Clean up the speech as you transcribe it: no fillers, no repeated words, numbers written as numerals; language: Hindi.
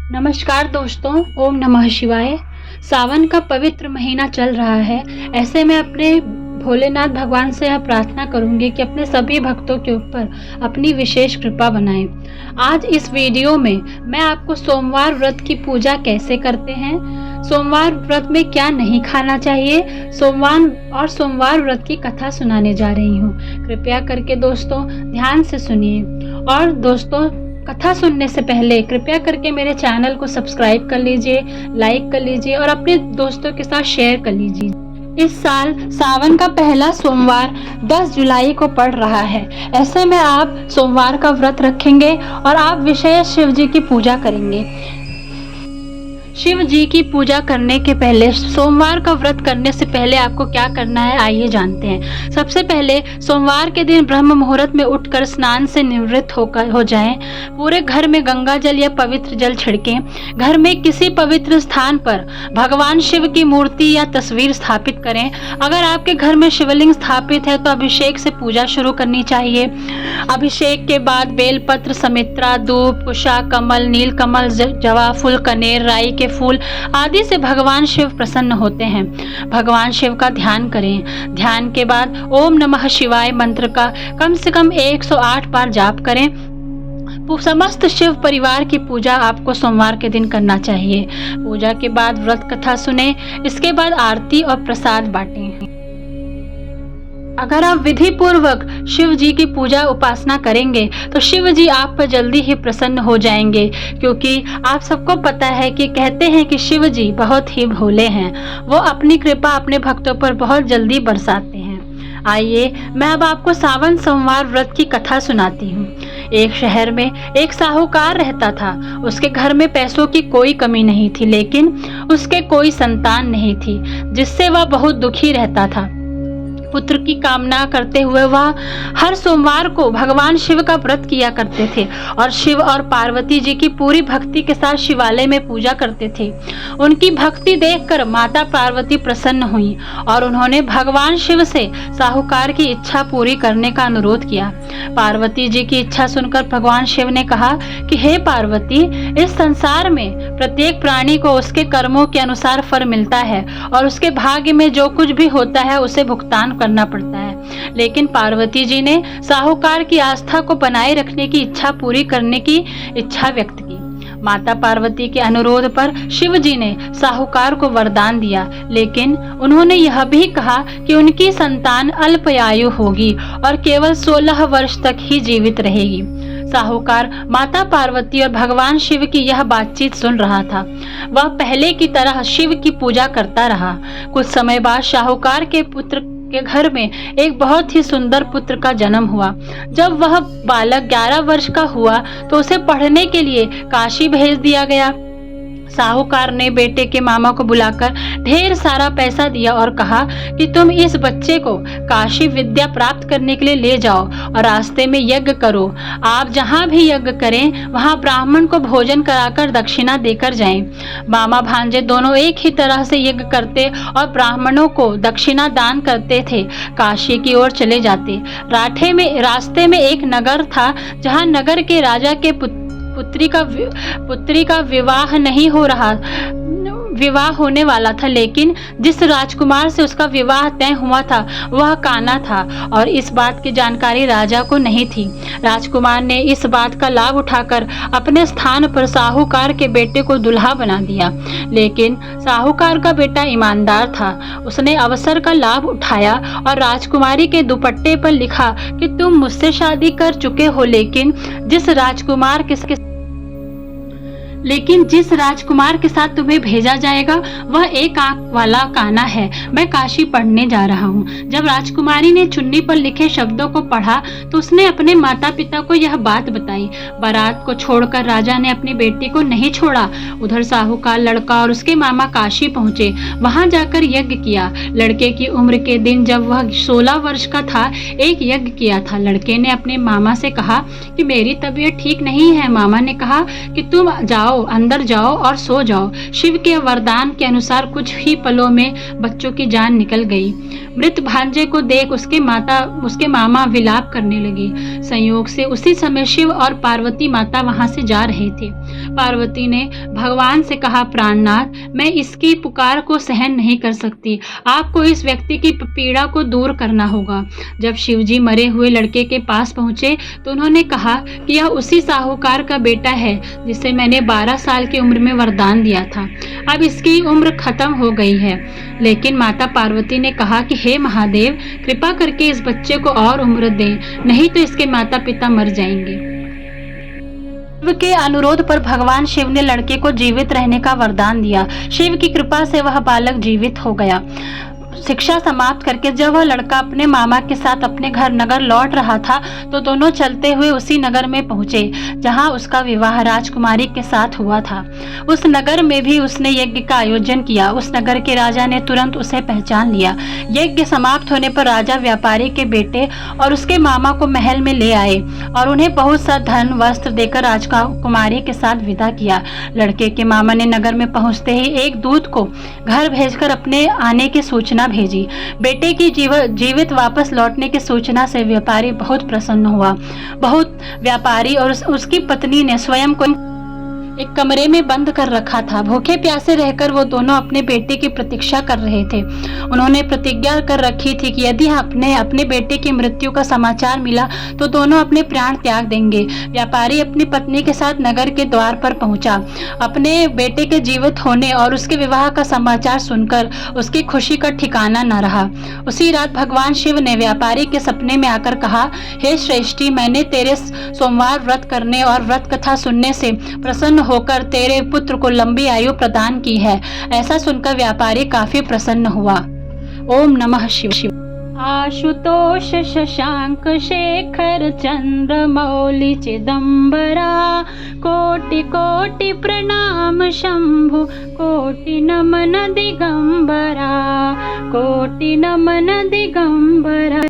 नमस्कार दोस्तों, ओम नमः शिवाय। सावन का पवित्र महीना चल रहा है। ऐसे में अपने भोलेनाथ भगवान से यह प्रार्थना करूंगी कि अपने सभी भक्तों के ऊपर अपनी विशेष कृपा बनाएं। आज इस वीडियो में मैं आपको सोमवार व्रत की पूजा कैसे करते हैं, सोमवार व्रत में क्या नहीं खाना चाहिए, सोमवार व्रत की कथा सुनाने जा रही हूँ। कृपया करके दोस्तों ध्यान से सुनिए। और दोस्तों, कथा सुनने से पहले कृपया करके मेरे चैनल को सब्सक्राइब कर लीजिए, लाइक कर लीजिए और अपने दोस्तों के साथ शेयर कर लीजिए। इस साल सावन का पहला सोमवार 10 जुलाई को पड़ रहा है। ऐसे में आप सोमवार का व्रत रखेंगे और आप विशेष शिव जी की पूजा करेंगे। शिव जी की पूजा करने के पहले, सोमवार का व्रत करने से पहले आपको क्या करना है, आइए जानते हैं। सबसे पहले सोमवार के दिन ब्रह्म मुहूर्त में उठकर स्नान से निवृत्त हो जाएं। पूरे घर में गंगा जल या पवित्र जल छिड़कें। घर में किसी पवित्र स्थान पर भगवान शिव की मूर्ति या तस्वीर स्थापित करें। अगर आपके घर में शिवलिंग स्थापित है तो अभिषेक से पूजा शुरू करनी चाहिए। अभिषेक के बाद बेलपत्र, समित्रा, धूप, कुशा, कमल, नीलकमल, जवा फूल, कनेर, राई के फूल आदि से भगवान शिव प्रसन्न होते हैं। भगवान शिव का ध्यान करें। ध्यान के बाद ओम नमः शिवाय मंत्र का कम से कम 108 बार जाप करें। समस्त शिव परिवार की पूजा आपको सोमवार के दिन करना चाहिए। पूजा के बाद व्रत कथा सुने। इसके बाद आरती और प्रसाद बांटें। अगर आप विधि पूर्वक शिव जी की पूजा उपासना करेंगे तो शिव जी आप पर जल्दी ही प्रसन्न हो जाएंगे, क्योंकि आप सबको पता है कि कहते हैं कि शिव जी बहुत ही भोले हैं। वो अपनी कृपा अपने भक्तों पर बहुत जल्दी बरसाते हैं। आइए मैं अब आपको सावन सोमवार व्रत की कथा सुनाती हूँ। एक शहर में एक साहूकार रहता था। उसके घर में पैसों की कोई कमी नहीं थी, लेकिन उसके कोई संतान नहीं थी, जिससे वह बहुत दुखी रहता था। पुत्र की कामना करते हुए वह हर सोमवार को भगवान शिव का व्रत किया करते थे और शिव और पार्वती जी की पूरी भक्ति के साथ शिवालय में पूजा करते थे। उनकी भक्ति देखकर माता पार्वती प्रसन्न हुई और उन्होंने भगवान शिव से साहूकार की इच्छा पूरी करने का अनुरोध किया। पार्वती जी की इच्छा सुनकर भगवान शिव ने कहा कि हे पार्वती, इस संसार में प्रत्येक प्राणी को उसके कर्मों के अनुसार फल मिलता है और उसके भाग्य में जो कुछ भी होता है उसे भुगतान करना पड़ता है। लेकिन पार्वती जी ने साहूकार की आस्था को बनाए रखने की इच्छा पूरी करने की इच्छा व्यक्त की। माता पार्वती के अनुरोध पर शिव जी ने साहूकार को वरदान दिया, लेकिन उन्होंने यह भी कहा कि उनकी संतान अल्पायु होगी और केवल 16 वर्ष तक ही जीवित रहेगी। साहूकार माता पार्वती और भगवान शिव की यह बातचीत सुन रहा था। वह पहले की तरह शिव की पूजा करता रहा। कुछ समय बाद साहूकार के पुत्र के घर में एक बहुत ही सुंदर पुत्र का जन्म हुआ। जब वह बालक 11 वर्ष का हुआ तो उसे पढ़ने के लिए काशी भेज दिया गया। साहूकार ने बेटे के मामा को बुलाकर ढेर सारा पैसा दिया और कहा कि तुम इस बच्चे को काशी विद्या प्राप्त करने के लिए ले जाओ और रास्ते में यज्ञ करो। आप जहाँ भी यज्ञ करें वहाँ ब्राह्मण को भोजन कराकर दक्षिणा देकर जाएं। मामा भांजे दोनों एक ही तरह से यज्ञ करते और ब्राह्मणों को दक्षिणा दान करते थे। काशी की ओर चले जाते। रास्ते में एक नगर था, जहाँ नगर के राजा के पुत्री का विवाह होने वाला था, लेकिन जिस राजकुमार से उसका विवाह तय हुआ था वह काना था और इस बात की जानकारी राजा को नहीं थी। राजकुमार ने इस बात का लाभ उठाकर अपने स्थान पर साहूकार के बेटे को दुल्हा बना दिया, लेकिन साहूकार का बेटा ईमानदार था। उसने अवसर का लाभ उठाया और राजकुमारी के दुपट्टे पर लिखा कि तुम मुझसे शादी कर चुके हो, लेकिन जिस राजकुमार के साथ तुम्हें भेजा जाएगा वह एक आंख वाला काना है। मैं काशी पढ़ने जा रहा हूँ। जब राजकुमारी ने चुन्नी पर लिखे शब्दों को पढ़ा तो उसने अपने माता पिता को यह बात बताई। बारात को छोड़कर राजा ने अपनी बेटी को नहीं छोड़ा। उधर साहूकार लड़का और उसके मामा काशी पहुँचे। वहाँ जाकर यज्ञ किया। लड़के की उम्र के दिन जब वह 16 वर्ष का था, एक यज्ञ किया था। लड़के ने अपने मामा से कहा कि मेरी तबीयत ठीक नहीं है। मामा ने कहा कि तुम जाओ, अंदर जाओ और सो जाओ। शिव के वरदान के अनुसार कुछ ही पलों में बच्चों की जान निकल गई। मृत भांजे को देख उसके मामा विलाप करने लगे। संयोग से उसी समय शिव और पार्वती माता वहां से जा रहे थे। पार्वती ने भगवान से कहा, प्राणनाथ, मैं इसकी पुकार को सहन नहीं कर सकती, आपको इस व्यक्ति की पीड़ा को दूर करना होगा। जब शिवजी मरे हुए लड़के के पास पहुंचे तो उन्होंने कहा कि यह उसी साहूकार का बेटा है जिसे मैंने 12 साल की उम्र में वरदान दिया था। अब इसकी उम्र खत्म हो गई है। लेकिन माता पार्वती ने कहा कि हे महादेव, कृपा करके इस बच्चे को और उम्र दें, नहीं तो इसके माता पिता मर जाएंगे। शिव के अनुरोध पर भगवान शिव ने लड़के को जीवित रहने का वरदान दिया। शिव की कृपा से वह बालक जीवित हो गया। शिक्षा समाप्त करके जब वह लड़का अपने मामा के साथ अपने घर नगर लौट रहा था तो दोनों चलते हुए उसी नगर में पहुंचे जहां उसका विवाह राजकुमारी के साथ हुआ था। उस नगर में भी उसने यज्ञ का आयोजन किया। उस नगर के राजा ने तुरंत उसे पहचान लिया। यज्ञ समाप्त होने पर राजा व्यापारी के बेटे और उसके मामा को महल में ले आए और उन्हें बहुत सा धन वस्त्र देकर राजकुमारी के साथ विदा किया। लड़के के मामा ने नगर में पहुंचते ही एक दूत को घर भेजकर अपने आने की सूचना भेजी। बेटे की जीवित वापस लौटने की सूचना से व्यापारी बहुत प्रसन्न हुआ। व्यापारी और उसकी पत्नी ने स्वयं को एक कमरे में बंद कर रखा था। भूखे प्यासे रहकर वो दोनों अपने बेटे की प्रतीक्षा कर रहे थे। उन्होंने प्रतिज्ञा कर रखी थी कि यदि अपने बेटे की मृत्यु का समाचार मिला तो दोनों अपने प्राण त्याग देंगे। व्यापारी अपनी पत्नी के साथ नगर के द्वार पर पहुंचा। अपने बेटे के जीवित होने और उसके विवाह का समाचार सुनकर उसकी खुशी का ठिकाना न रहा। उसी रात भगवान शिव ने व्यापारी के सपने में आकर कहा, हे श्रेष्ठी, मैंने तेरे सोमवार व्रत करने और व्रत कथा सुनने से प्रसन्न होकर तेरे पुत्र को लंबी आयु प्रदान की है। ऐसा सुनकर व्यापारी काफी प्रसन्न हुआ। ओम नमः शिवाय। आशुतोष शशांक शेखर चंद्र मौलि चिदंबरा, कोटि कोटि प्रणाम शंभु, कोटि नमन दिगंबरा, कोटि नमन दिगंबरा।